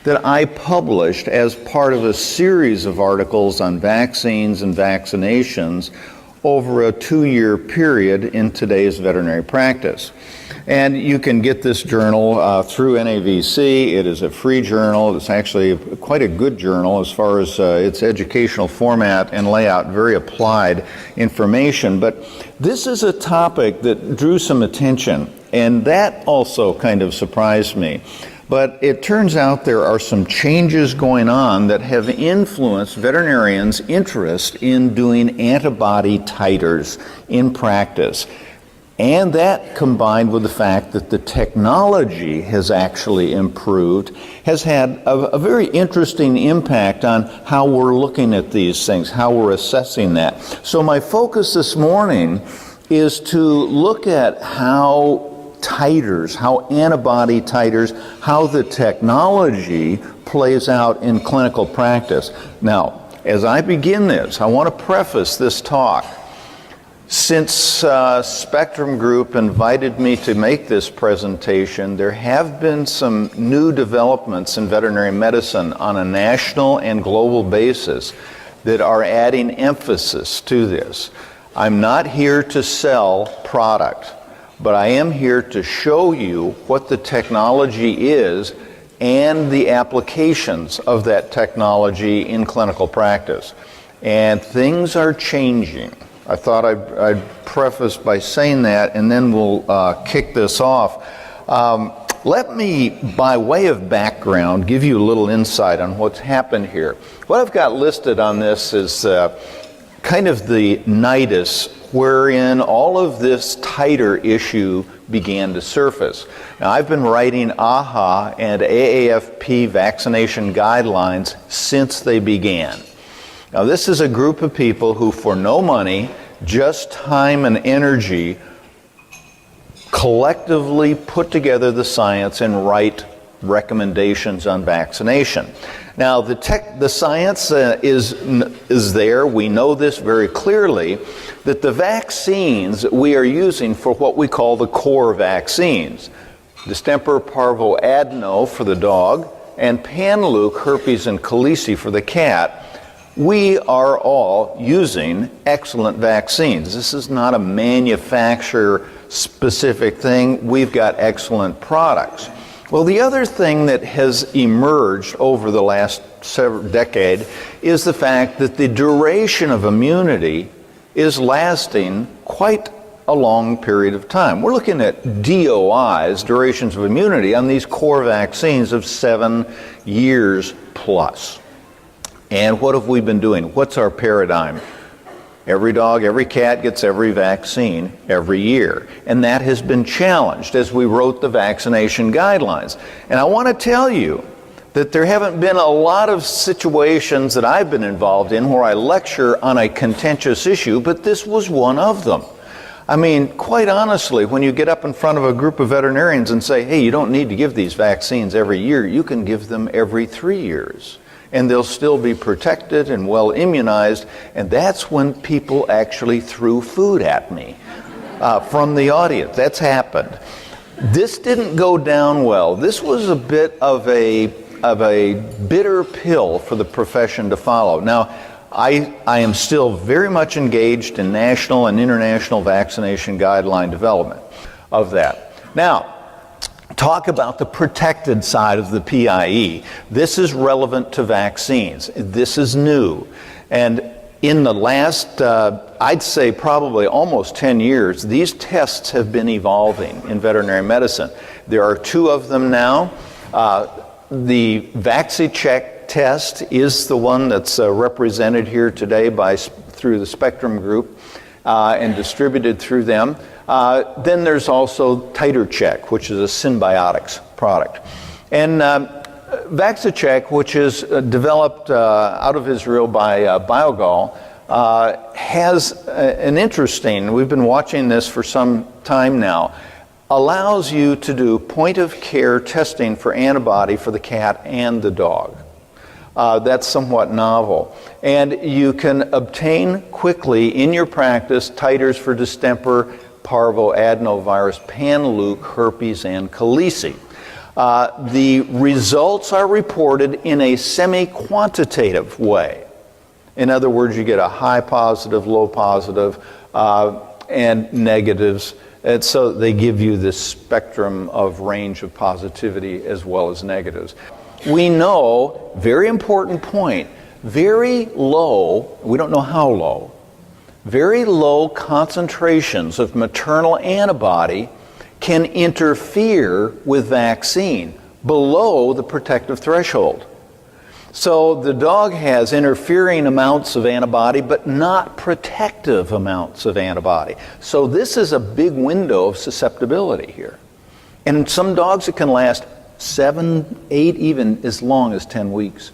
that I published as part of a series of articles on vaccines and vaccinations over a 2-year period in today's veterinary practice. And you can get this journal through NAVC. It is a free journal. It's actually quite a good journal as far as its educational format and layout, very applied information. But this is a topic that drew some attention, and that also kind of surprised me. But it turns out there are some changes going on that have influenced veterinarians' interest in doing antibody titers in practice. And that, combined with the fact that the technology has actually improved, has had a very interesting impact on how we're looking at these things, how we're assessing that. So my focus this morning is to look at how titers, how antibody titers, how the technology plays out in clinical practice. Now, as I begin this, I want to preface this talk. Since Spectrum Group invited me to make this presentation, there have been some new developments in veterinary medicine on a national and global basis that are adding emphasis to this. I'm not here to sell product, but I am here to show you what the technology is and the applications of that technology in clinical practice. And things are changing. I thought I'd preface by saying that, and then we'll kick this off. Let me, by way of background, give you a little insight on what's happened here. What I've got listed on this is kind of the nidus wherein all of this titer issue began to surface. Now, I've been writing AHA and AAFP vaccination guidelines since they began. Now, this is a group of people who, for no money, just time and energy, collectively put together the science and write recommendations on vaccination. Now, the science is there. We know this very clearly, that the vaccines that we are using for what we call the core vaccines, distemper, parvo, adeno for the dog, and panleuk, herpes, and calicium for the cat, we are all using excellent vaccines. This is not a manufacturer-specific thing. We've got excellent products. Well, the other thing that has emerged over the last decade is the fact that the duration of immunity is lasting quite a long period of time. We're looking at DOIs, durations of immunity, on these core vaccines of 7 years plus. And what have we been doing? What's our paradigm? Every dog, every cat gets every vaccine every year. And that has been challenged as we wrote the vaccination guidelines. And I want to tell you that there haven't been a lot of situations that I've been involved in where I lecture on a contentious issue, but this was one of them. I mean, quite honestly, when you get up in front of a group of veterinarians and say, hey, you don't need to give these vaccines every year, you can give them every 3 years. And they'll still be protected and well immunized, and that's when people actually threw food at me from the audience. That's happened. This didn't go down well. This was a bit of a bitter pill for the profession to follow. Now, I am still very much engaged in national and international vaccination guideline development of that. Now, talk about the protected side of the PIE. This is relevant to vaccines. This is new. And in the last, I'd say probably almost 10 years, these tests have been evolving in veterinary medicine. There are 2 of them now. The VaxiCheck test is the one that's represented here today through the Spectrum Group and distributed through them. Then there's also TiterCheck, which is a symbiotics product. And VaxiCheck, which is developed out of Israel by Biogal, has an interesting, we've been watching this for some time now, allows you to do point-of-care testing for antibody for the cat and the dog. That's somewhat novel. And you can obtain quickly in your practice titers for distemper, parvo, adenovirus, panleuk, herpes, and calicium. the results are reported in a semi-quantitative way. In other words, you get a high positive, low positive, and negatives. And so they give you this spectrum of range of positivity as well as negatives. We know, very important point, very low, we don't know how low, very low concentrations of maternal antibody can interfere with vaccine below the protective threshold. So the dog has interfering amounts of antibody, but not protective amounts of antibody. So this is a big window of susceptibility here. And in some dogs, it can last 7, 8, even as long as 10 weeks.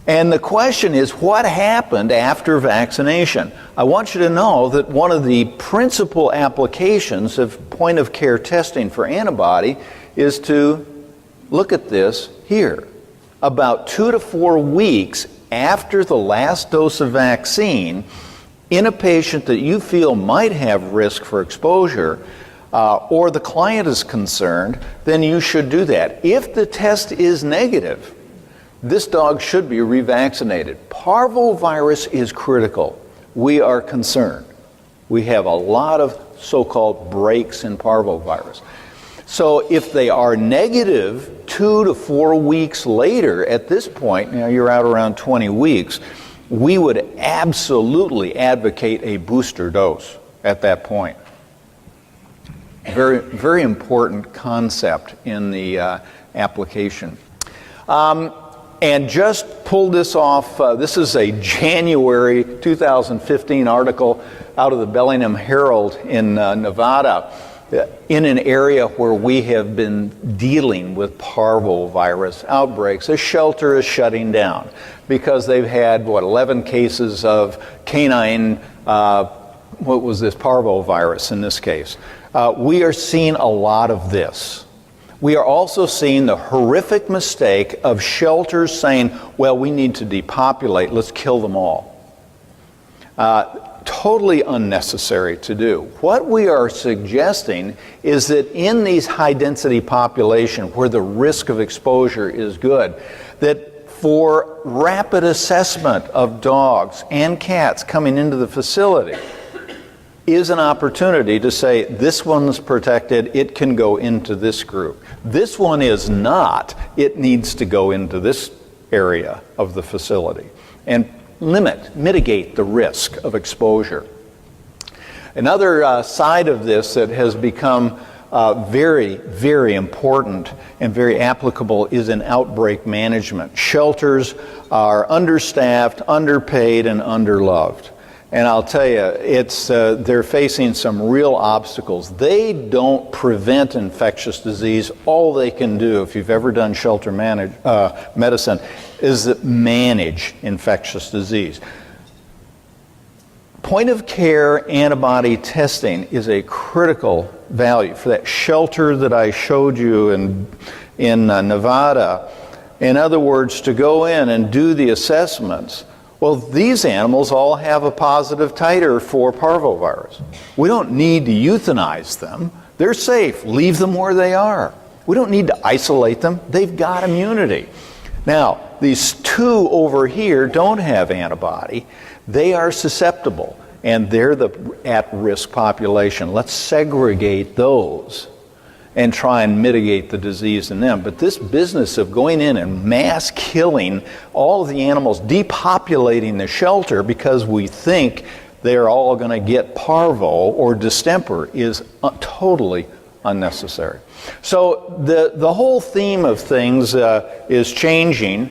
And the question is, what happened after vaccination? I want you to know that one of the principal applications of point-of-care testing for antibody is to look at this here. About 2 to 4 weeks after the last dose of vaccine, in a patient that you feel might have risk for exposure, or the client is concerned, then you should do that. If the test is negative, this dog should be revaccinated. Parvovirus is critical. We are concerned. We have a lot of so-called breaks in parvovirus. So if they are negative 2 to 4 weeks later, at this point, now you're out around 20 weeks, we would absolutely advocate a booster dose at that point. Very, very important concept in the application. And just pulled this off, this is a January 2015 article out of the Bellingham Herald in Nevada, in an area where we have been dealing with parvovirus outbreaks. A shelter is shutting down because they've had, 11 cases of canine, parvovirus in this case. We are seeing a lot of this. We are also seeing the horrific mistake of shelters saying, well, we need to depopulate, let's kill them all. Totally unnecessary to do. What we are suggesting is that in these high-density populations where the risk of exposure is good, that for rapid assessment of dogs and cats coming into the facility is an opportunity to say, this one's protected, it can go into this group. This one is not, it needs to go into this area of the facility. And mitigate the risk of exposure. Another side of this that has become very, very important and very applicable is in outbreak management. Shelters are understaffed, underpaid, and underloved. And I'll tell you, they're facing some real obstacles. They don't prevent infectious disease. All they can do, if you've ever done shelter medicine, is manage infectious disease. Point-of-care antibody testing is a critical value for that shelter that I showed you in Nevada. In other words, to go in and do the assessments. Well, these animals all have a positive titer for parvovirus. We don't need to euthanize them. They're safe. Leave them where they are. We don't need to isolate them. They've got immunity. Now, these 2 over here don't have antibody. They are susceptible, and they're the at-risk population. Let's segregate those and try and mitigate the disease in them. But this business of going in and mass killing all of the animals, depopulating the shelter because we think they're all going to get parvo or distemper is totally unnecessary. So the whole theme of things is changing.